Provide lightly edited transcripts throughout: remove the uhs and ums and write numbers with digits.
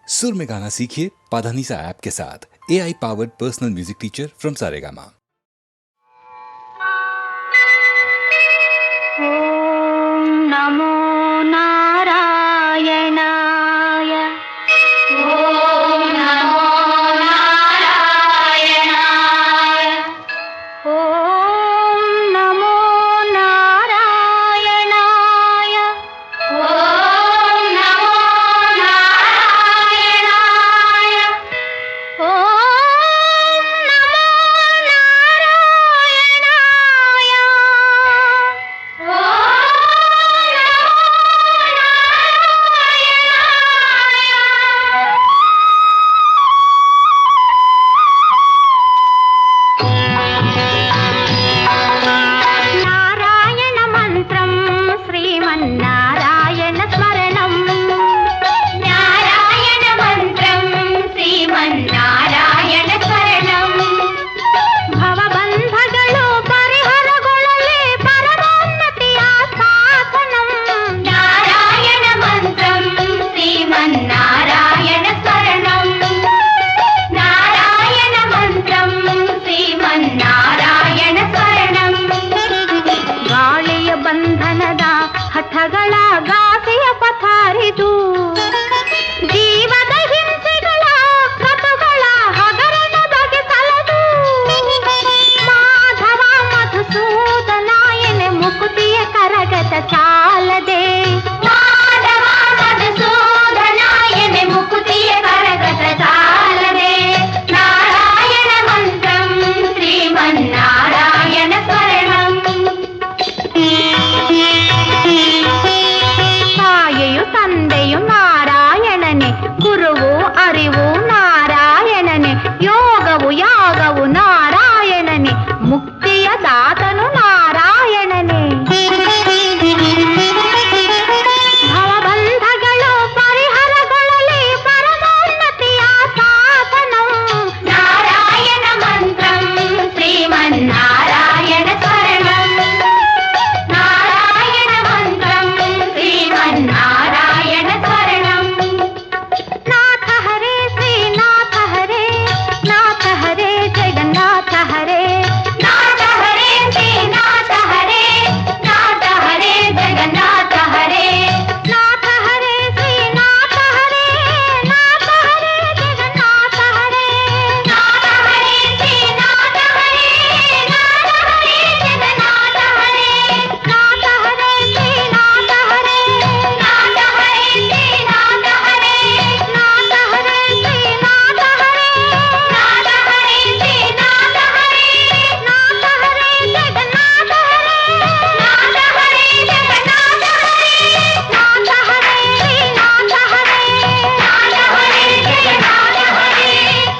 सुर में गाना सीखिए पाधानीसा ऐप के साथ। AI powered personal music teacher from Saregama. ओम नमो नारायणाय। ओम नमो नारायणाय। ओम नमो नारायणाय। ओम नमो नारायणाय। ओम नमो नारायणाय। నారాయణ మంత్రం శ్రీమన్నారాయణ స్మరణం. నారాయణ మంత్రం శ్రీమన్నారాయణ స్మరణం. ಭವಬಂಧಗಳು ಪರಿಹರಗೊಳ್ಳಲಿ ಪರಮೋನ್ನತಿಯ ಸಾಧನಂ. ನಾರಾಯಣ ಮಂತ್ರಂ ಶ್ರೀಮನ್ನಾರಾಯಣ ಸ್ಮರಣಂ. ನಾರಾಯಣ ಮಂತ್ರಂ ಶ್ರೀಮನ್ನಾರಾಯಣ ಸ್ಮರಣಂ. ಗಾಳಿಯ ಬಂಧನದ ಹಠಗಳ ಗಾಸಿಯ ಪಥಾರಿದು. ಜೀವದ ಹಿಂಸೆಗಳ ಕಥುಗಳ ಹಗರಣ ಬಗೆಸಲದು. ಮಾಧವ ಮಧುಸೂದನಾಯನೆ ಮುಕುತಿಯ ಕರಗತ ಚಾಲದೆ. ಮಾಧವ ಮಧುಸೂದನಾಯನೆ ಮುಕುತಿಯ ಕರಗತ ಚಾಲದೆ. ನಾರಾಯಣ ಮಂತ್ರಂ ಶ್ರೀಮನ್ನಾರಾಯಣ ಸ್ಮರಣಂ. ತಾಯಿಯು ತಂದೆಯು ನಾರಾಯಣನೆ, ಗುರುವು ಅರಿವು ನಾರಾಯಣನೆ, ಯೋಗವು ಯಾಗವು ನಾರಾಯಣನೆ, ಮುಕ್ತಿಯ ದಾತನು ನಾರಾಯಣನೆ. ಭವಬಂಧಗಳು ಪರಿಹರಗೊಳ್ಳಲಿ ಪರಮೋನ್ನತಿಯ ಸಾಧನಂ. ನಾರಾಯಣ ಮಂತ್ರಂ ಶ್ರೀಮನ್ನಾರಾಯಣ ಸ್ಮರಣಂ. ನಾರಾಯಣ ಮಂತ್ರಂ ಶ್ರೀಮನ್ನಾರಾಯಣ ಸ್ಮರಣಂ. ನಾಥ ಹರೇ ಶ್ರೀನಾಥ ಹರೇ, ನಾಥ ಹರೇ ಜಗನ್ನಾಥ ಹರೇ. ನಾಥ ಹರೇ ಶ್ರೀನಾಥ ಹರೇ, ನಾಥ ಹರೇ ಜಗನ್ನಾಥ ಹರೇ. ನಾಥ ಹರೇ ಶ್ರೀನಾಥ ಹರೇ, ನಾಥ ಹರೇ ಜಗನ್ನಾಥ ಹರೇ. ನಾಥ ಹರೇ ಶ್ರೀನಾಥ ಹರೇ, ನಾಥ ಹರೇ ಜಗನ್ನಾಥ ಹರೇ. ನಾಥ ಹರೇ ಶ್ರೀನಾಥ ಹರೇ, ನಾಥ ಹರೇ ಶ್ರೀನಾಥ ಹರೇ. ನಾಥ ಹರೇ ಶ್ರೀನಾಥ ಹರೇ, ನಾಥ ಹರೇ ಶ್ರೀನಾಥ ಹರೇ. ನಾಥ ಹರೇ ಜಗನ್ನಾಥ ಹರೇ, ನಾಥ ಹರೇ ಜಗನ್ನಾಥ ಹರೇ. ನಾಥ ಹರೇ ಶ್ರೀನಾಥ ಹರೇ, ನಾಥ ಹರೇ ಜಗನ್ನಾಥ ಹರೇ. ನಾಥ ಹರೇ ಶ್ರೀನಾಥ ಹರೇ,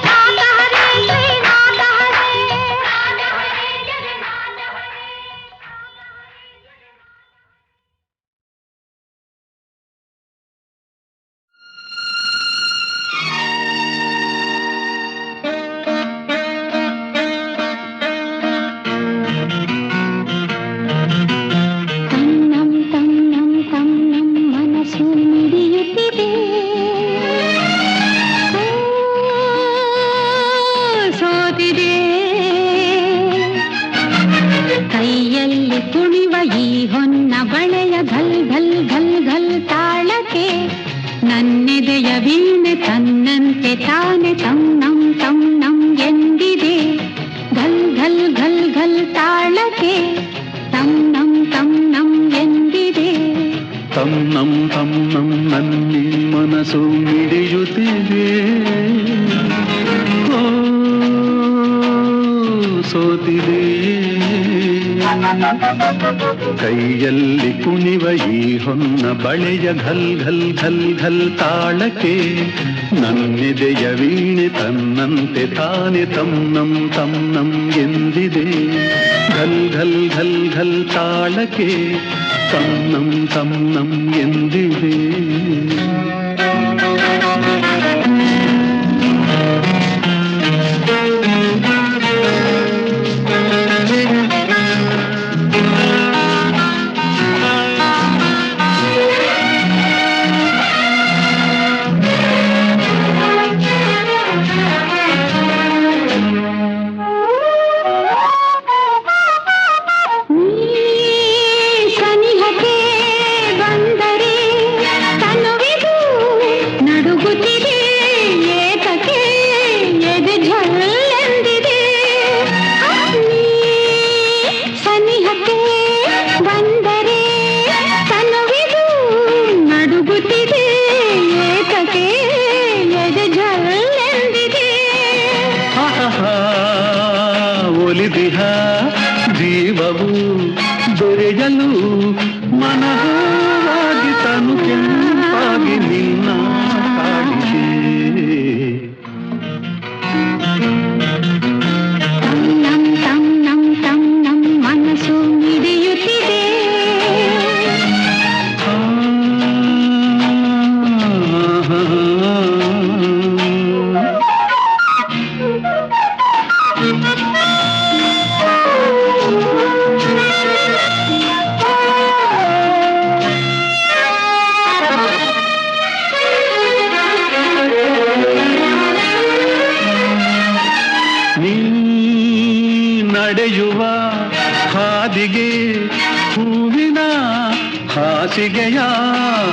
ನಾಥ ಹರೇ ಜಗನ್ನಾಥ ಹರೇ. ತನ್ನಂ ತನ್ನಂ ತನ್ನಂ ಮನಸ್ಸು ಮಿಡಿಯುತ್ತಿದೆ. ಸೋತಿದೆ ಕೈಯಲ್ಲಿ ಕುಣಿವ ಈ ಹೊನ್ನ ಬಳೆಯ ಘಲ್ ಘಲ್ ಘಲ್ ಘಲ್ ತಾಳಕ್ಕೆ. ನನ್ನೆದೆಯ ವೀಣೆ ತನ್ನಂತೆ ತಾನೆ ತನ್ನಂ ತನ್ನಂ ಎಂದಿದೆ. ಘಲ್ ಘಲ್ ಘಲ್ ಘಲ್ ತಾಳಕ್ಕೆ ತನ್ನಂ ತನ್ನಂ ಎಂದಿದೆ. ತನ್ನಂ ತನ್ನಂ ನನ್ನಿ ಮನಸ್ಸು ಮಿಡಿಯುತ್ತಿದೆ. ಓ, ಸೋತಿದೆ ಕೈಯಲ್ಲಿ ಕುಣಿವ ಈ ಹೊನ್ನ ಬಳೆಯ ಘಲ್ ಘಲ್ ಘಲ್ ಘಲ್ ತಾಳಕ್ಕೆ. ನನ್ನೆದೆಯ ವೀಣೆ ತನ್ನಂತೆ ತಾನೆ ತನ್ನಂ ತನ್ನಂ ಎಂದಿದೆ. ಘಲ್ ಘಲ್ ಘಲ್ ಘಲ್ ತಾಳಕ್ಕೆ ತನ್ನಂ ತನ್ನಂ ಎಂದಿದೆ. ಹಾದಿಗೆ ಹೂವಿನ ಹಾಸಿಗೆಯ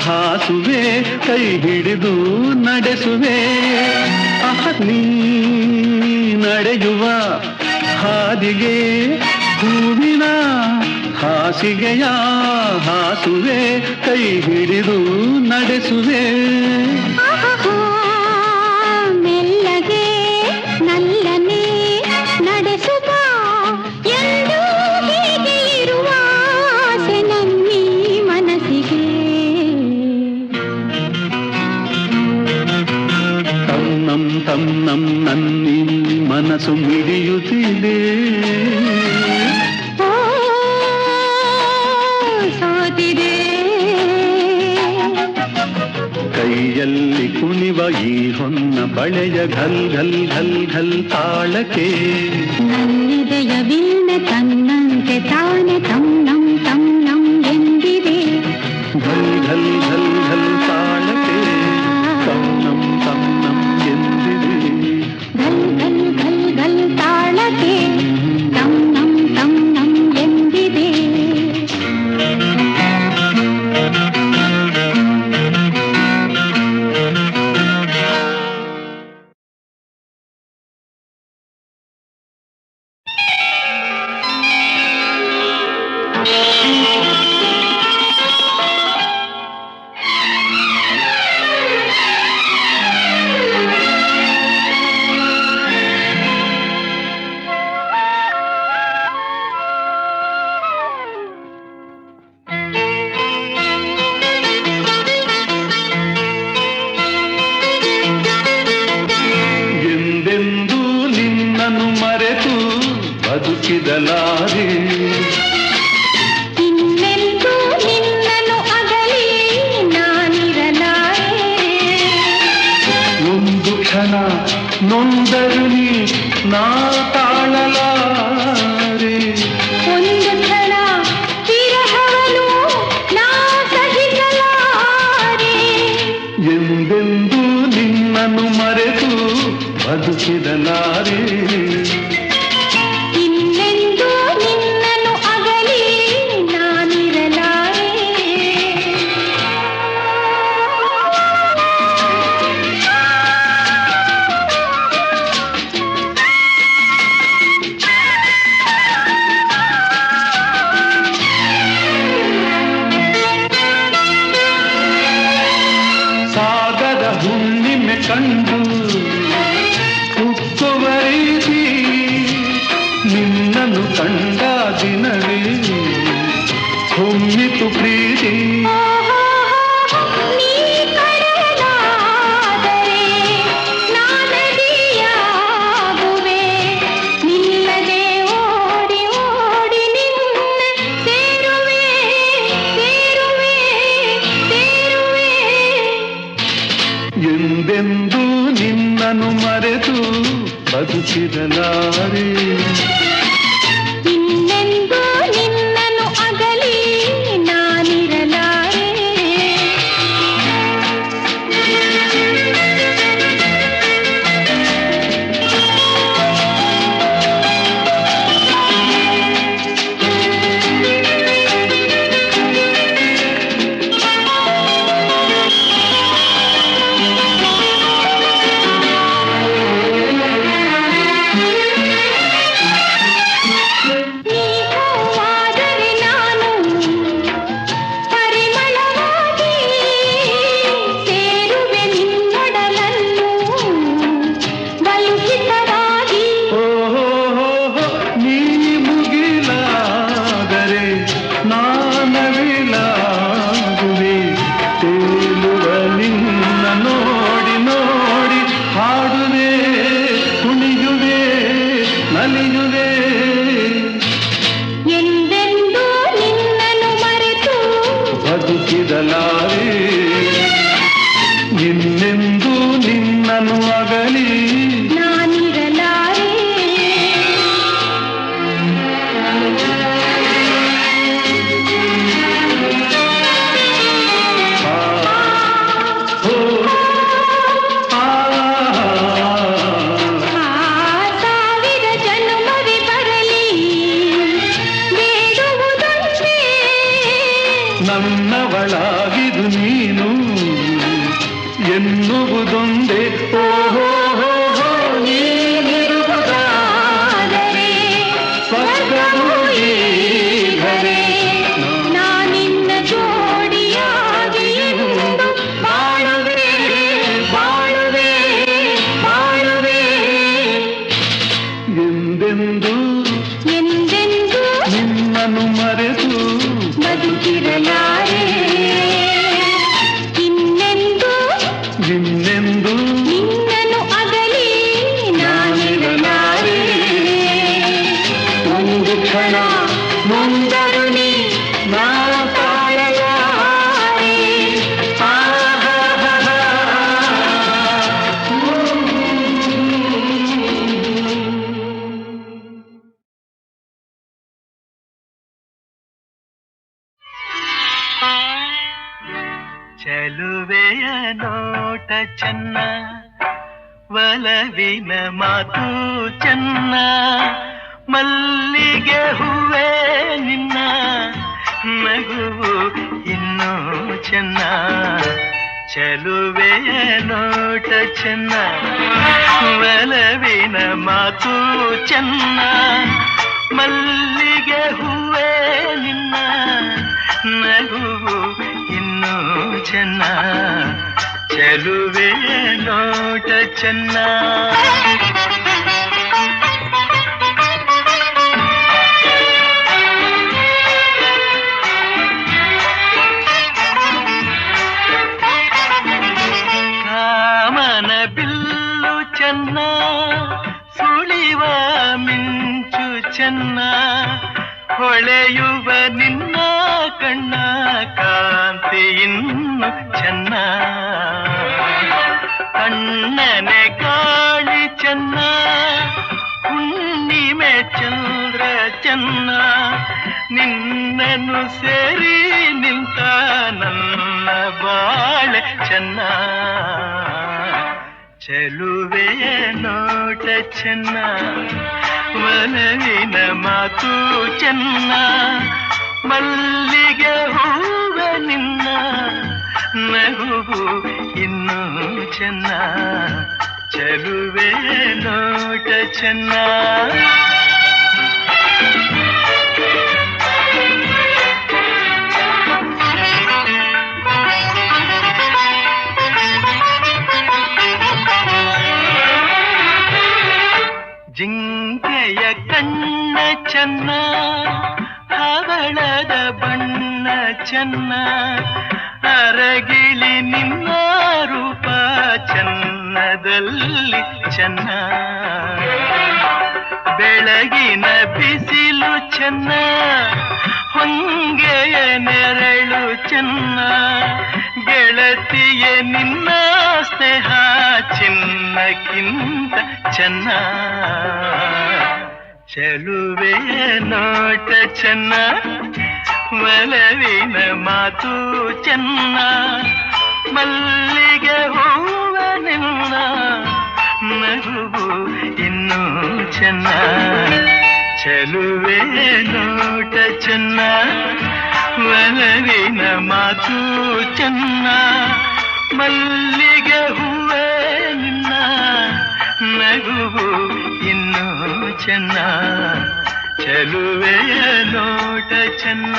ಹಾಸುವೆ ಕೈ ಹಿಡಿದು ನಡೆಸುವೆ ನೀ ನಡೆಯುವ ಹಾದಿಗೆ ಹೂವಿನ ಹಾಸಿಗೆಯ ಹಾಸುವೆ ಕೈ ಹಿಡಿದು ನಡೆಸುವೆ ಮೆಲ್ಲಗೆ ನಲ್ಲನೆ ನಡೆಸುವ ಎಂದು ಹೀಗೆ ಇರುವ ಆಸೆ ನನ್ನೀ ಮನಸ್ಸಿಗೆ ತನ್ನಂ ತನ್ನಂ ನನ್ನೀ ಮನಸ್ಸು ಮಿಡಿಯುತ್ತಿದೆ ಕೈಯಲ್ಲಿ ಕುಣಿವ ಈ ಹೊನ್ನ ಬಳೆಯ ಘಲ್ ಘಲ್ ಘಲ್ ಘಲ್ ತಾಳಕ್ಕೆ ನನ್ನಿದೆಯ ವೀಣೆ ತನ್ನಂತೆ ತಾನೆ ತನ್ನಂ ತನ್ನಂ ಎಂದಿದೆ ಘಲ್ ಘಲ್ ಘಲ್ ಘಲ್ ತಾಳಕ್ಕೆ ತನ್ನಂ ತನ್ನಂ ಎಂದಿದೆ ಘಲ್ ಘಲ್ ಘಲ್ ಘಲ್ ತಾಳಕ್ಕೆ ತನ್ನಂ ತನ್ನಂ ಎಂದಿದೆ ಎಂದೆಂದೂ ನಿನ್ನನ್ನು ಮರೆತು ಬದುಕಿದಲಾರೆ ಇನ್ನೆಂದೂ ನಿನ್ನನ್ನು ಅಗಲಿ ನಾನಿರಲಾರೆ ಒಂದು ಕ್ಷಣ ನೊಂದರು ನೀ ನಾ ತಾಳಲಾರೆ ಒಂದು ಕ್ಷಣ ವಿರಹವನು ನಾ ಸಹಿಸಲಾರೆ ಎಂದೆಂದೂ ನಿನ್ನನ್ನು ಮರೆತು ಬದುಕಿದಲಾರೆ ಇನ್ನೆಂದೂ ನಿನ್ನನ್ನು ಅಗಲಿ ನಾನಿರಲಾರೆ ಸಾಗರ ಹುಣ್ಣಿಮೆ ಕಂಡು ಉಕ್ಕುವ ರೀತಿ ನಿನ್ನನ್ನು ಕಂಡ ದಿನವೇ ಹೊಮ್ಮಿತು ಪ್ರೀತಿ ನೀ ಕಡಲಾದರೆ ನಾನದಿಯಾಗುವೆ ನಿಲ್ಲದೆ ಓಡಿ ಓಡಿ ನಿನ್ನ ಸೇರುವೆ ಸೇರುವೆ ಸೇರುವೆ ಎಂದೆಂದೂ ನಿನ್ನನ್ನು ಮರೆತು ಬದುಕಿದಲಾರೆ ಇನ್ನೆಂದೂ ನಿನ್ನನ್ನು ಅಗಲಿ ನಾನಿರಲಾರೆ ನೀವಾದರೆ ನಾನು ಪರಿಮಳವಾಗಿ ಸೇರುವೆ ನಿನ್ನೊಡಲನ್ನು ಬಲುಹಿತವಾಗಿ ನೀ ಮುಗಿಲಾದರೆ ನಾನವಿಲಾಗುವೆ ತೇಲುವ ನಿನ್ನ ನೋಡಿ ನೋಡಿ ಹಾಡುವೆ ಕುಣಿಯುವೆ ನಲಿಯುವೆ ಎಂದೆಂದೂ ನಿನ್ನನ್ನು ಮರೆತು ಬದುಕಿದಲಾರೆ ಇನ್ನೆಂದೂ ನಿನ್ನನ್ನು ಅಗಲಿ ನಾನಿರಲಾರೆ ಓ, ಆ, ಸಾವಿರ ಜನ್ಮವೇ ಬರಲಿ ಬೇಡುವ ಮುಂದೆ ಓಹೋ ನೀನಿರುವುದಾದರೆ ಸ್ವರ್ಗವೂ ಈಗಲೇ ನಾನಿನ್ನ ಜೋಡಿಯಾಗಿ ಎಂದು ಬಾಳುವೆ ಬಾಳುವೆ ಬಾಳುವೆ ಎಂದೆಂದು ಎಂದೆಂದೂ ನಿನ್ನನ್ನು ಮರೆತು ಬದುಕಿರಲಾರೆ ಇನ್ನೆಂದೂ ನಿನ್ನೆಂದು ನಿನ್ನನ್ನು ಅಗಲಿ ನಾನಿರಲಾರೆ ಒಂದು ಕ್ಷಣ ಮುಂದರು ನೀ ನಾ ತಾಳಲಾರೆ ಚೆಲುವೆಯ ನೋಟ ಚೆನ್ನ, ಒಲವಿನ ಮಾತು ಚೆನ್ನ, ಮಲ್ಲಿಗೆ ಹೂವೇ ನಿನ್ನ ನಗುವು ಇನ್ನೂ ಚೆನ್ನ. ಚೆಲುವೆಯ ನೋಟ ಚೆನ್ನ, ಒಲವಿನ ಮಾತು ಚೆನ್ನ, ಮಲ್ಲಿಗೆ ಹೂವೇ ನಿನ್ನ ನಗುವು ಇನ್ನೂ ಚೆನ್ನ. ಚೆಲುವೆ ನೋಟ ಚೆನ್ನ. ಕಾಮನ ಬಿಲ್ಲು ಚೆನ್ನ, ಸುಳಿವ ಮಿಂಚು ಚೆನ್ನ, ಹೊಳೆಯುವ ನಿನ್ನ ಕಣ್ಣ ಕಾಂತಿ ಇನ್ನು ಚೆನ್ನ. ಕಣ್ಣನೆ ಕಾಳಿ ಚೆನ್ನ, ಹುಣ್ಣಿಮೆ ಚಂದ್ರ ಚೆನ್ನ, ನಿನ್ನನ್ನು ಸೇರಿ ನಿಂತ ನನ್ನ ಬಾಳೆ ಚೆನ್ನ. ಚೆಲುವೆಯ ನೋಟ ಚೆನ್ನ, ಒಲವಿನ ಮಾತು ಚೆನ್ನ, ಮಲ್ಲಿಗೆ ಹೂವ ನಿನ್ನ ನಗುವು ಇನ್ನೂ ಚೆನ್ನ. ಚೆಲುವೆ ನೋಟ ಚೆನ್ನ. ಜಿಂಕೆಯ ಕಣ್ಣ ಚೆನ್ನ, ಹವಳದ ಬಣ್ಣ ಚೆನ್ನ, ಅರಗಿಳಿ ನಿನ್ನ ರೂಪ ಚೆನ್ನದಲ್ಲಿ ಚೆನ್ನ. ಬೆಳಗಿನ ಬಿಸಿಲು ಚೆನ್ನ, ಹೊಂಗೆಯ ನೆರಳು ಚೆನ್ನ, ಗೆಳತಿಯ ನಿನ್ನ ಸ್ನೇಹ ಚಿನ್ನಕ್ಕಿಂತ ಚೆನ್ನ. ಚೆಲುವೆಯ ನೋಟ ಚೆನ್ನ, ಒಲವಿನ ಮಾತು ಚೆನ್ನ, ಮಲ್ಲಿಗೆ ಹೂವ ನಿನ್ನ ನಗುವು ಇನ್ನೂ ಚೆನ್ನ. ಚೆಲುವೆಯ ನೋಟ ಚೆನ್ನ, ಒಲವಿನ ಮಾತು ಚೆನ್ನ, ಮಲ್ಲಿಗೆ ಹೂವೇ ನಿನ್ನ ನಗುವು ಇನ್ನೂ ಚೆನ್ನ. ಚೆಲುವೆಯ ನೋಟ ಚೆನ್ನ.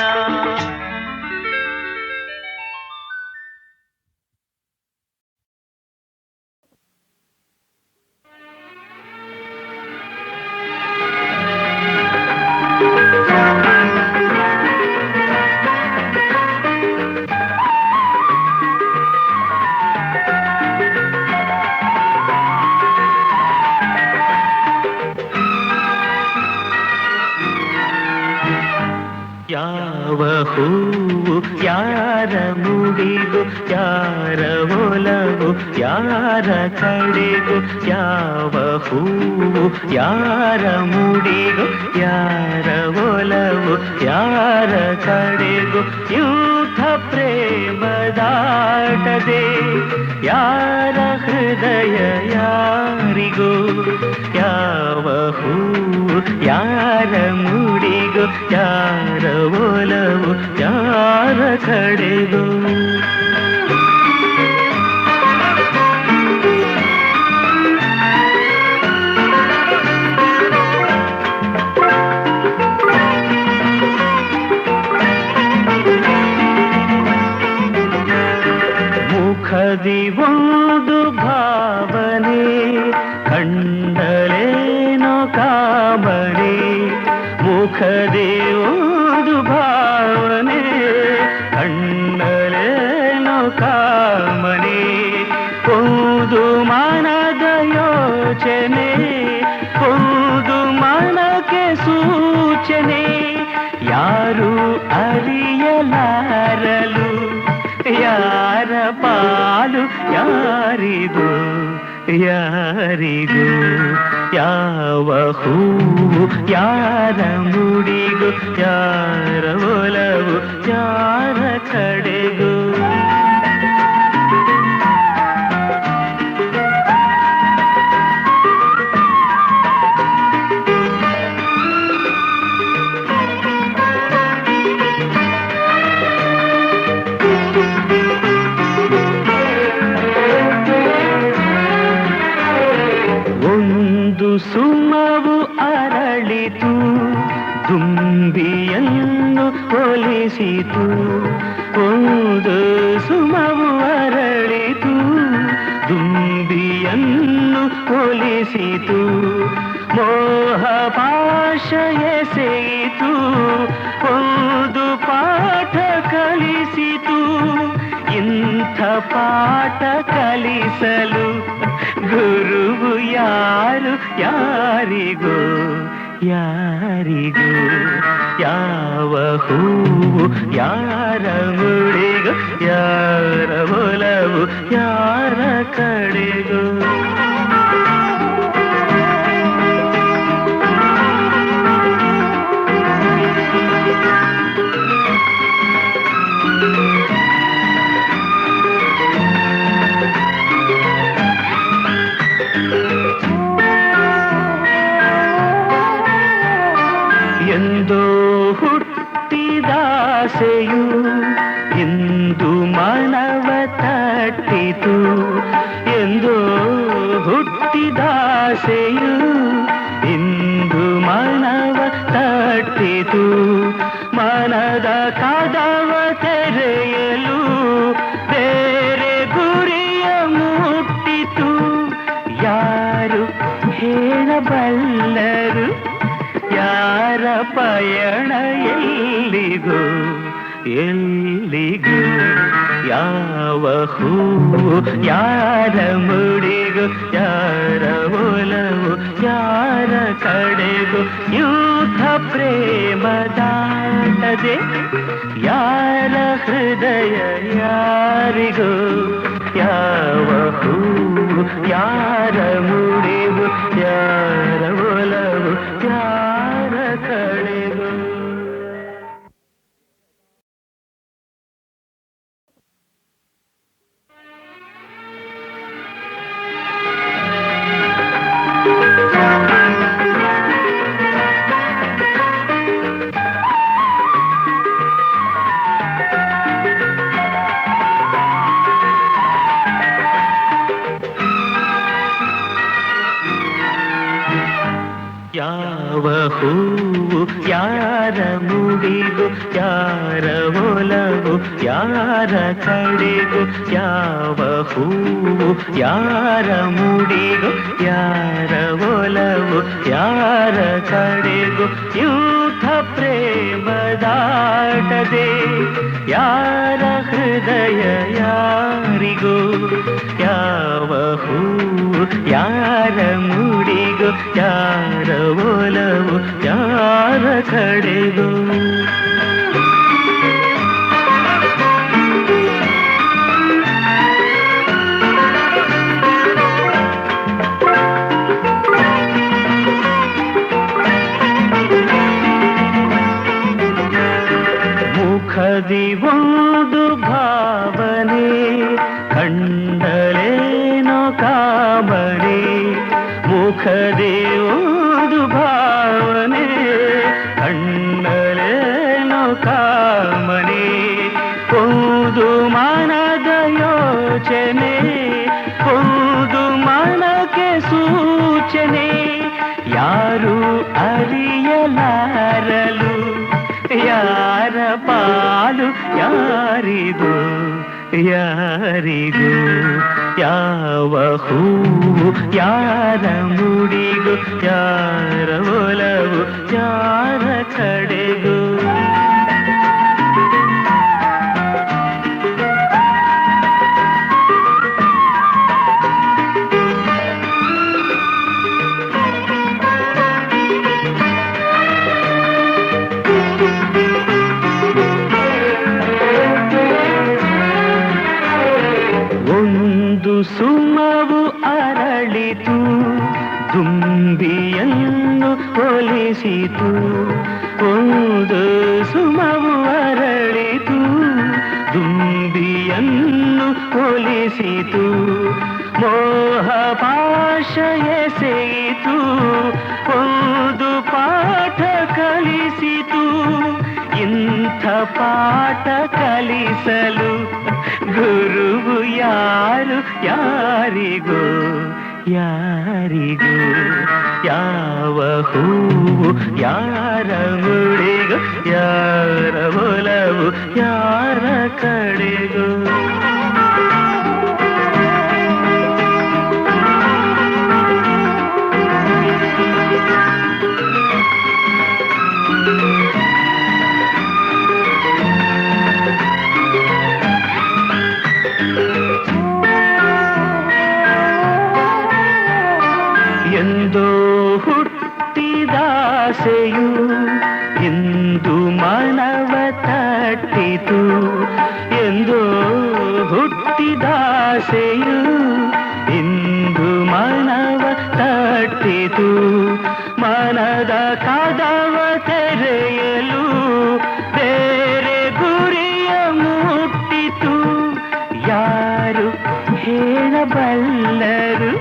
ಯಾವ ಹೂವು ಯಾರ ಮುಡಿಗು, ಯಾರ ಒಲವು ಯಾರ ಕಡೆಗೂ, ಯಾವ ಹೂವು ಯಾರ ಮುಡಿಗು, ಯಾರ ಒಲವು ಯಾರ ಕಡೆಗೂ, ಯೂಥ ಪ್ರೇಮದಾಟದೆ ಯಾರ ಹೃದಯ ಯಾರಿಗೂ, ಯಾವ ಹೂವು ಯಾರ ಮುಡಿಗು, ಯಾರ ಒಲವು ಯಾರ ಕಡೆಗೂ. ಯಾರಿಗೂ ಯಾವ ಹೂವು ಯಾರ ಮುಡಿಗೂ ಯಾರ ಒಲವು ಯಾರ ಕಡೆಗೂ ಸುಮವು ಅರಳಿತು ದುಂಬಿಯನ್ನು ಒಲಿಸಿತು ಒಂದು ಸುಮವು ಅರಳಿತು ದುಂಬಿಯನ್ನು ಒಲಿಸಿತು ಮೋಹ ಪಾಶ ಎಸೆಯಿತು ಒಂದು ಪಾಠ ಕಲಿಸಿತು ಇಂಥ ಪಾಠ ಕಲಿಸಲು ಗುರುವು ಯಾರು ಯಾರಿಗೂ ಯಾರಿಗೂ ಯಾವ ಹೂವು ಯಾರ ಮುಡಿಗೂ ಯಾರ ಒಲವು ಯಾರ ಕಡೆಗೂ ಎಂದೋ ಹುಟ್ಟಿದಾಸೆಯು ಇಂದು ಮನವ ತಟ್ಟಿತು ಎಂದೋ ಹುಟ್ಟಿದಾಸೆಯು ಇಂದು ಮನವ ತಟ್ಟಿತು ಮನದ ಕದವ ತೆರೆಯಲು ಬೇರೆ ಗುರಿಯ ಮುಟ್ಟಿತು ಯಾರು ಹೇಳಬಲ್ಲರು ಯಾರ ಪಯಣ ಎಲ್ಲಿಗೂ ಎಲ್ಲಿಗೂ ಯಾವ ಹೂವು ಯಾರ ಮುಡಿಗೂ ಯಾರ ಒಲವು ಯಾರ ಕಡೆಗೂ ಯೂಥ ಪ್ರೇಮ ದಾಟದೆ ಯಾರ ಹೃದಯ ಯಾರಿಗೂ ಯಾವ ಹೂವು ಯಾರ ಮುಡಿಗೂ ಯಾರ ಒಲವು ಯಾರ ಕಡೆಗೂ ಯಾವ ಹೂವು ಯಾರ ಮುಡಿಗೂ ಯಾರ ಒಲವು ಯಾರ ಕಡೆಗೂ ಯಾವ ಹೂವು ಯಾರ ಮುಡಿಗೂ ಯಾರ ಒಲವು ಯಾರ ಕಡೆಗೂ ಯೂಥ ಪ್ರೇಮ ದಾಟದೆ ಯಾರ ಹೃದಯ ಯಾರಿಗೂ ಯಾವ ಹೂವು ಯಾರ ಮುಡಿಗೂ ಯಾರ ಒಲವು ಯಾರ ಕಡೆಗೂ ಮುಖದಿ ಒಂದು ಭಾವನೆ ಕಂಡಲೇನೋ ಕಾಮನೆ ಮುಖದಿ ಒಂದು ಭಾವನೆ ಕಂಡಲೇನೋ ಕಾಮನೆ ಒಂದು ಮನದ ಯೋಚನೆ ಒಂದು ಮನಕ್ಕೆ ಸೂಚನೆ ಯಾರು ಅರಿಯಲಾರಲು ಯಾರ ಪಾಲು ಯಾರಿಗೂ ಯಾರಿಗೂ ಯಾವ ಹೂವು ಯಾರ ಮುಡಿಗೂ ಯಾರ ಒಲವು ಯಾರ ಕಡೆಗೂ ಸುಮವು ಅರಳಿತು ಕಲಿತು ದುಂಬಿಯನ್ನು ಒಲಿಸಿತು ಒಂದು ಸುಮವು ಅರಳಿತು ದುಂಬಿಯನ್ನು ಒಲಿಸಿತು ಮೋಹ ಪಾಶ ಎಸೆಯಿತು ಒಂದು ಪಾಠ ಕಲಿಸಿತು ಇಂಥ ಪಾಠ ಕಲಿಸಲು ಗುರುವು ಯಾರು ಯಾರಿಗೂ ಯಾರಿಗೂ ಯಾವ ಹೂವು ಯಾರ ಮುಡಿಗೂ ಯಾರ ಒಲವು ಯಾರ ಕಡೆಗೂ ಎಂದೋ ಹುಟ್ಟಿದಾಸೆಯು ಇಂದು ಮನವ ತಟ್ಟಿತು ಎಂದೋ ಹುಟ್ಟಿದಾಸೆಯು ಇಂದು ಮನವ ತಟ್ಟಿತು ಮನದ ಕದವ ತೆರೆಯಲು ಬೇರೆ ಗುರಿಯ ಮುಟ್ಟಿತು ಯಾರು ಹೇಳಬಲ್ಲರು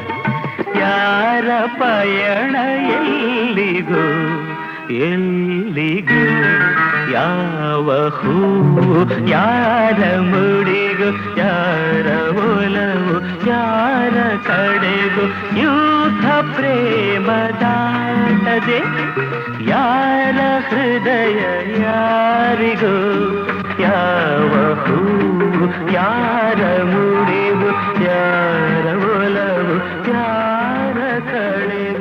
ಯಾರ ಪಯಣ ಎಲ್ಲಿಗೂ ಎಲ್ಲಿಗೂ ಯಾವ ಹೂವು ಯಾರ ಮುಡಿಗೂ ಯಾರ ಒಲವು ಯಾರ ಕಡೆಗೂ ಯೂಥ ಪ್ರೇಮ ದಾಟದೆ ಯಾರ ಹೃದಯ ಯಾರಿಗೂ ಯಾವ ಹೂವು ಯಾರ ಮುಡಿಗೂ ಯಾರ ಒಲವು ಯಾರ ಕಡೆಗೂ